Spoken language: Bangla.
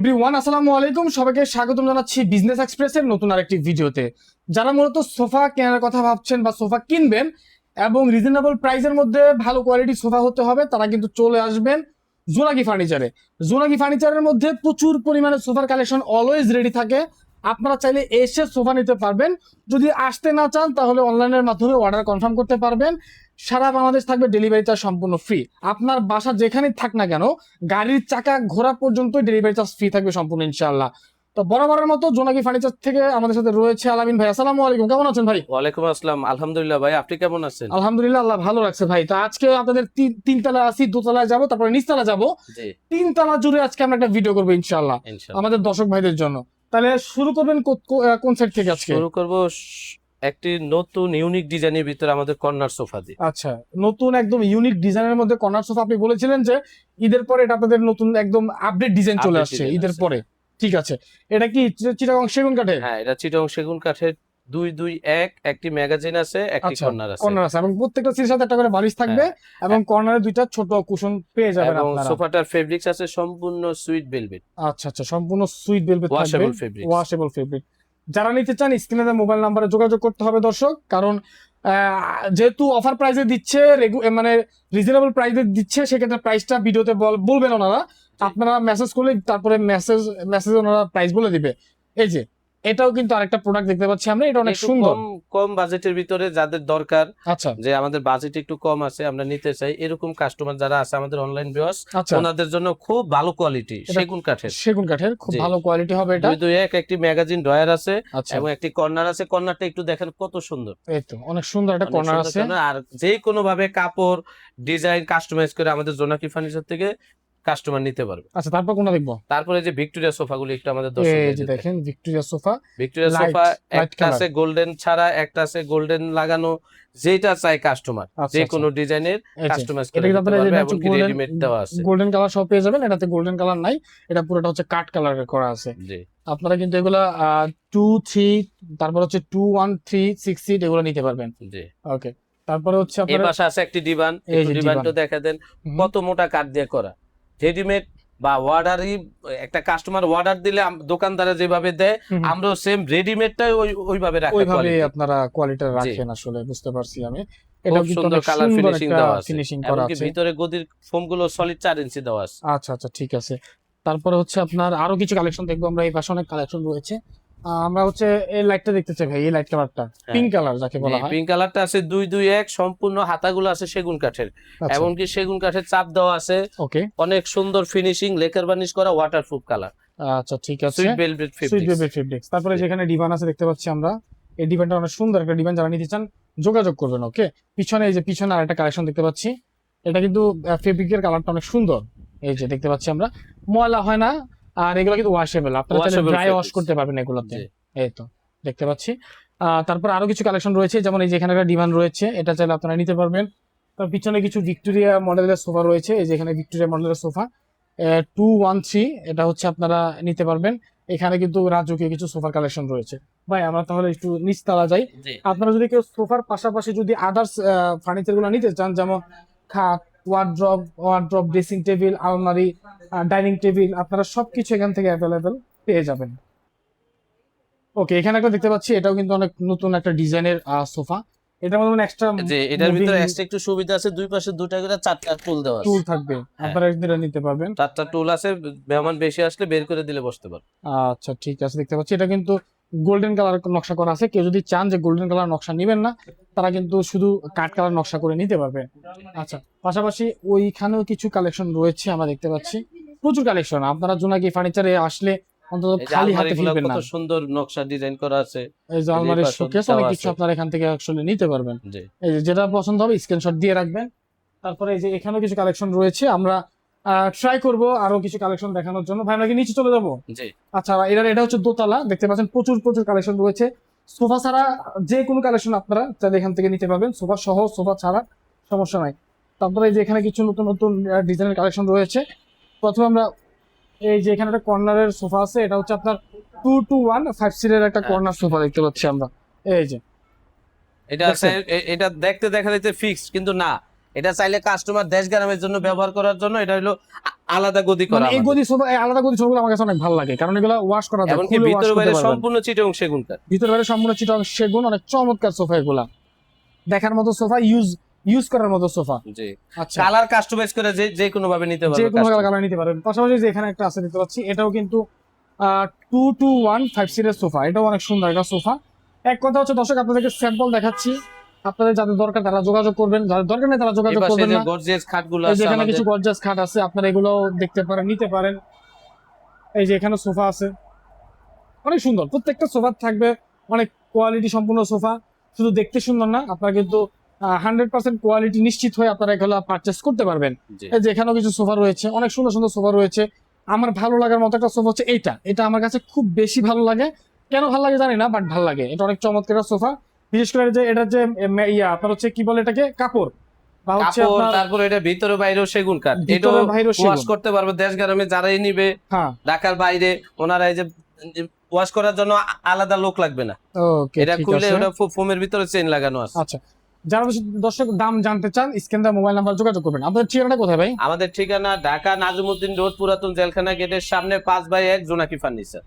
এভরিওয়ান, আসসালামু আলাইকুম। সবাইকে স্বাগতম জানাচ্ছি বিজনেস এক্সপ্রেসের নতুন আরেকটি ভিডিওতে। যারা মূলত সোফা কেনার কথা ভাবছেন বা সোফা কিনবেন এবং রিজনেবল প্রাইসের মধ্যে ভালো কোয়ালিটি সোফা হতে হবে, তারা কিন্তু চলে আসবেন জোনাকি ফার্নিচারে। জোনাকি ফার্নিচারের মধ্যে প্রচুর পরিমাণে সোফার কালেকশন অলওয়েজ রেডি থাকে। আপনারা চাইলে এসে সোফা নিতে পারবেন। যদি আসতে না চান তাহলে অনলাইনের মাধ্যমে অর্ডার কনফার্ম করতে পারবেন। সারা বাংলাদেশ থাকবে ডেলিভারি চার্জ সম্পূর্ণ ফ্রি। আপনার বাসা যেখানেই থাক না কেন, গাড়ির চাকা ঘোরা পর্যন্ত ডেলিভারি চার্জ ফ্রি থাকবে সম্পূর্ণ, ইনশাআল্লাহ। তো বরাবরের মতো জোনাকি ফার্নিচার থেকে আমাদের সাথে রয়েছে আলামিন ভাই। আসসালামু আলাইকুম, কেমন আছেন ভাই? ওয়ালাইকুম আসসালাম, আলহামদুলিল্লাহ ভাই, আপনি কেমন আছেন? আলহামদুলিল্লাহ, আল্লাহ ভালো রাখছে ভাই। তো আজকে আপনাদের তিনতলা আছি, দোতলায় যাবো, তারপরে নিচতলা যাবো। জি, তিনতলা জুড়ে আজকে আমরা একটা ভিডিও করবো ইনশাআল্লাহ ইনশাআল্লাহ। আমাদের দর্শক ভাইদের জন্য। তাহলে শুরু করবেন কোন সাইড থেকে আজকে? শুরু করব একটি নতুন ইউনিক ডিজাইনের ভিতরে আমাদের কর্নার সোফা দিয়ে। আচ্ছা, নতুন একদম ইউনিক ডিজাইনের মধ্যে কর্নার সোফা। আপনি বলেছিলেন যে ঈদের পরে এটা আপনাদের নতুন একদম আপডেট ডিজাইন চলে Update আসছে design ঈদের আছে। পরে। ঠিক আছে, এটা কি চিটাগং সেগুন কাঠের? হ্যাঁ, এটা চিটং সেগুন কাঠের 221, একটি ম্যাগাজিন আছে, একটি আচ্ছা, কর্নার আছে। কর্নার আছে এবং প্রত্যেকটা সিটের সাথে একটা করে বালিশ থাকবে হ্যাঁ, এবং কর্নারে দুইটা ছোট কুশন পেয়ে যাবেন এবং আপনারা। সোফাটার ফেব্রিক্স আছে সম্পূর্ণ সুইট ভেলভেট, আচ্ছা আচ্ছা, সম্পূর্ণ সুইট ভেলভেট থাকবে, ওয়াশেবল ফেব্রিক্স। Washable fabric. যারা নিতে চান স্ক্রিনে মোবাইল নাম্বারে যোগাযোগ করতে হবে দর্শক, কারণ যেহেতু অফার প্রাইসে দিচ্ছে, মানে রিজনেবল প্রাইসে দিচ্ছে, সেক্ষেত্রে প্রাইসটা ভিডিওতে বলবেন ওনারা। আপনারা মেসেজ করলে তারপরে মেসেজ ওনারা প্রাইস বলে দিবে। এই যে এটাও কিন্তু আরেকটা প্রোডাক্ট দেখতে পাচ্ছি আমরা, এটা অনেক একটু সুন্দর। কম কম বাজেটের ভিতরে যাদের দরকার, আচ্ছা যে আমাদের বাজেট একটু কম আছে, আমরা নিতে চাই, এরকম কাস্টমার যারা আছে আমাদের অনলাইন ভিউয়ার্স, আচ্ছা, ওনাদের জন্য খুব ভালো কোয়ালিটি এটা সেগুন কাঠের। সেগুন কাঠের খুব জি। ভালো কোয়ালিটি হবে এটা। 221, একটি ম্যাগাজিন ড্রয়ার আছে আচ্ছা, এবং একটি কর্নার আছে। কর্নারটা একটু দেখেন কত সুন্দর, এই তো অনেক সুন্দর একটা অনেক কর্নার সুন্দর আছে। corner। আর যে কোনো ভাবে কাপড় ডিজাইন কাস্টমাইজ করে আমাদের জোনাকি ফার্নিচার থেকে কাস্টমার নিতে পারবে। আচ্ছা, তারপর কোনটা দেখবো? তারপরে যে ভিক্টোরিয়া সোফাগুলো একটু আমাদের এই দর্শকদের যে দিতে। দেখেন Victoria sofa, Victoria light sofa light একটা কালার। আছে গোল্ডেন ছাড়া, একটা আছে গোল্ডেন লাগানো, যেটা চাই কাস্টমার আচ্ছা যে আচ্ছা, কোনো ডিজাইনের এই যে কাস্টমাইজ এটা করে কিন্তু নিতে আপনারা পারবে এটা এবং হচ্ছে কি রেডিমেড দেওয়া আছে। গোল্ডেন কালার সব পেয়ে যাবেন। এটাতে গোল্ডেন কালার নাই, এটা পুরোটা হচ্ছে কাট কালারের করা আছে। জি, আপনারা কিন্তু এগুলা 2 3, তারপর হচ্ছে 2 1 3 6 সিট এগুলো নিতে পারবেন। জি। ওকে, তারপরে হচ্ছে এই আপনারা পাশে আছে একটি ডিভান, এই একটু যে ডিভানটা ডিভান। দেখা দেন হুম, কত মোটা কাঠ দিয়ে করা। রেডিমেড বা অর্ডারই, একটা কাস্টমার অর্ডার দিলে দোকানদারে যেভাবে দেয়, হুম, হুম। আমরাও সেম রেডিমেডটাই ওইভাবে রাখা ওইভাবে কোয়ালিটি। আপনারা কোয়ালিটি জি, রাখেন, আসলে বুঝতে পারছি আমি। খুব এটাও কিন্তু সুন্দর অনেক কালার সুন্দর ফিনিশিং একটা দেওয়া আছে, ফিনিশিং করা এমনকি আছে। ভিতরে গদির ফোম গুলো সলিড 4 ইঞ্চি দেওয়া আছে। আচ্ছা আচ্ছা, ঠিক আছে। তারপরে হচ্ছে আপনার আরো কিছু কালেকশন দেখবো আমরা, এই পাশে অনেক কালেকশন রয়েছে। আমরা হচ্ছে এই লাইটটা দেখতে চাই ভাই, এই লাইট কালারটা, হ্যাঁ, পিঙ্ক কালার যাকে বলা হয়। পিঙ্ক কালারটা আছে 221, সম্পূর্ণ হাতাগুলো আছে সেগুন কাঠের, আচ্ছা, এমনকি সেগুন কাঠের চাপ দেওয়া আছে। ওকে, অনেক সুন্দর ফিনিশিং, লেকার বার্নিশ করা, ওয়াটারপ্রুফ কালার, আচ্ছা ঠিক আছে। Sweet velvet sweet fabrics. Baby fabrics. তারপরে যেখানে ডিভান আছে দেখতে পাচ্ছি আমরা, এই ডিভানটা অনেক সুন্দর একটা ডিভান, যারা নিতে চান যোগাযোগ করবেন। ওকে, পিছনে এই যে পিছনে আরেকটা কালেকশন দেখতে পাচ্ছি, এটা কিন্তু ফেব্রিকের কালারটা অনেক সুন্দর। এই যে দেখতে পাচ্ছি আমরা, ময়লা হয় না, আর এগুলো কিন্তু ওয়াশেবল, আপনারা চাইলে ওয়াশেবল ড্রাই ওয়াশ ফেব্রিক্স। করতে পারবেন এগুলোতে। জি, এই তো দেখতে পাচ্ছি। তারপর আরো কিছু কালেকশন রয়েছে, যেমন এই যে এখানে একটা ডিভান রয়েছে, এটা চাইলে আপনারা নিতে পারবেন। তার পিছনে কিছু ভিক্টোরিয়া মডেলের সোফা রয়েছে, এই যে এখানে ভিক্টোরিয়া মডেলের সোফা 213, এটা হচ্ছে আপনারা নিতে পারবেন। এখানে কিন্তু রাজকীয় কিছু সোফার কালেকশন রয়েছে। ভাই আমরা তাহলে একটু নিচতলা যাই। জি। আপনারা যদি কেউ সোফার পাশাপাশি যদি আদার্স ফার্নিচার গুলো নিতে চান, যেমন খাট, ওয়ার্ড্রপ, ড্রেসিং টেবিল, আলমারি, ডাইনিং টেবিল, আপনারা সবকিছু এখান থেকে অ্যাভেলেবেল পেয়ে যাবেন। ওকে, এখানে একটা দেখতে পাচ্ছি, এটাও কিন্তু অনেক নতুন একটা ডিজাইনের সোফা। এটার মধ্যে এক্সট্রা যে এটার ভিতরে এক্সট্রা একটু সুবিধা আছে, দুই পাশে দুটা করে চারটা টুল দেওয়া আছে। টুল থাকবে, হ্যাঁ, আপনারা এটা নিতে পারবেন। চারটা টুল আছে, মেহমান বেশি আসলে বের করে দিলে বসতে পারবে। আচ্ছা ঠিক আছে, দেখতে পাচ্ছি এটা কিন্তু গোল্ডেন কালার নকশা করা আছে। কেউ যদি চান যে গোল্ডেন কালার নকশা নেবেন না, তারা কিন্তু শুধু কাঠ কালার নকশা করে নিতে পারবে। আচ্ছা, পাশাপাশি ওইখানেও কিছু কালেকশন রয়েছে আমরা দেখতে পাচ্ছি, প্রচুর কালেকশন। আপনারা জোনাকি ফার্নিচারে আসলে অন্তত এই যে খালি হাতে আলমারিগুলো ফিরবেন কত না। সুন্দর নকশা ডিজাইন করা আছে। এই যে এই যে আলমারির পাশে শোকেস, অনেক দেওয়া কিছু আছে। আপনারা এখান থেকে আসলে নিতে পারবেন। জি, এই যে যেটা পছন্দ হবে স্ক্রিনশট দিয়ে রাখবেন। তারপরে এই যে এখানেও কিছু কালেকশন রয়েছে, আমরা ট্রাই করব আরো কিছু কালেকশন দেখানোর জন্য। ভাই আমরা কি নিচে চলে যাবো? জি। আচ্ছা, এটা হচ্ছে দোতলা, দেখতে পাচ্ছেন প্রচুর প্রচুর কালেকশন রয়েছে। সোফা ছাড়া যে কোনো কালেকশন আপনারা চাইলে এখান থেকে নিতে পারবেন, সোফা সহ সোফা ছাড়া সমস্যা নাই। তারপরে এই যে এখানে কিছু নতুন নতুন ডিজাইনের কালেকশন রয়েছে। প্রথমে আমরা এই যে এখানে একটা কর্নারের সোফা আছে, এটা হচ্ছে আপনার 221 5 সিটের একটা হ্যাঁ, কর্নার সোফা দেখতে পাচ্ছি আমরা। এই যে এটা আছে, দেখছেন? এটা দেখতে দেখা যাচ্ছে ফিক্সড, কিন্তু না, এটা চাইলে কাস্টমার দেশ গ্রামের জন্য ব্যবহার করার জন্য, এটা হলো আলাদা গদি করা মানে এই গদি সোফা, এই আলাদা গদি সোফাগুলো আমার কাছে অনেক ভালো লাগে, কারণ এগুলো ওয়াশ করা যায়, এমনকি খুলে wash ভিতরে করতে বাইরে পারবেন। সম্পূর্ণ চিটং সেগুন কাঠ। ভিতরে বাইরে সম্পূর্ণ চিটং সেগুন, অনেক চমৎকার সোফা এগুলা, দেখার মতো সোফা, ইউজ করার মতো সোফা। জি, আচ্ছা, কালার কাস্টমাইজ করে যে কোনো ভাবে নিতে যে পারবে কোনো customer। কালার নিতে পারবেন। পাশাপাশি যে এখানে একটা আছে দেখতে পাচ্ছি, এটাও কিন্তু 2215 সিরিজ সোফা, এটাও অনেক সুন্দর একটা সোফা। এক কথা হচ্ছে দর্শক, আপনাদেরকে স্যাম্পল দেখাচ্ছি, আপনাদের যাদের দরকার তারা যোগাযোগ করবেন, যাদের দরকার নেই তারা যোগাযোগ এপাশে করবেন যে না। গর্জিয়াস খাটগুলো এই যে আছে এখানে আমাদের, কিছু গর্জাস খাট আছে, আপনারা এগুলো দেখতে পারেন, নিতে পারেন। এই যে এখানে সোফা আছে, অনেক সুন্দর, প্রত্যেকটা সোফা থাকবে অনেক কোয়ালিটি সম্পূর্ণ সোফা। শুধু দেখতে সুন্দর না, আপনারা কিন্তু 100% কোয়ালিটি নিশ্চিত হয়ে আপনারা এগুলো পারচেস করতে পারবেন। জি। এই যে এখানেও কিছু সোফা রয়েছে, অনেক সুন্দর সুন্দর সোফা রয়েছে। আমার ভালো লাগার মতো একটা সোফা হচ্ছে এটা আমার কাছে খুব বেশি ভালো লাগে। কেন ভালো লাগে জানি না, বাট ভালো লাগে, এটা অনেক চমৎকার একটা সোফা। বিশেষ করে যে এটা যে আপনার হচ্ছে কি বলে এটাকে, কাপড় বা হচ্ছে কাপড়, আপনার তারপরে এটা ভিতরে বাইরেও সেগুন কাঠ, ভিতরে এটাও বাইরেও সেগুন। ওয়াশ করতে পারবে দেশ গ্রামে যারাই নিবে, হ্যাঁ, ঢাকার বাইরে, ওনারা এই যে ওয়াশ করার জন্য আলাদা লোক লাগবে না, ওকে, এটা ঠিক খুলে আছে। ওটা ফোমের ভিতরে চেইন লাগানো আছে। আচ্ছা, যারা দর্শক দাম জানতে চান, স্ক্রিন দেওয়া মোবাইল নাম্বার যোগাযোগ করবেন। আপনাদের ঠিকানাটা কোথায় ভাই? আমাদের ঠিকানা ঢাকা নাজমুদ্দিন রোড, পুরাতন জেলখানা গেটের সামনে 5/1 জোনাকি ফার্নিচার।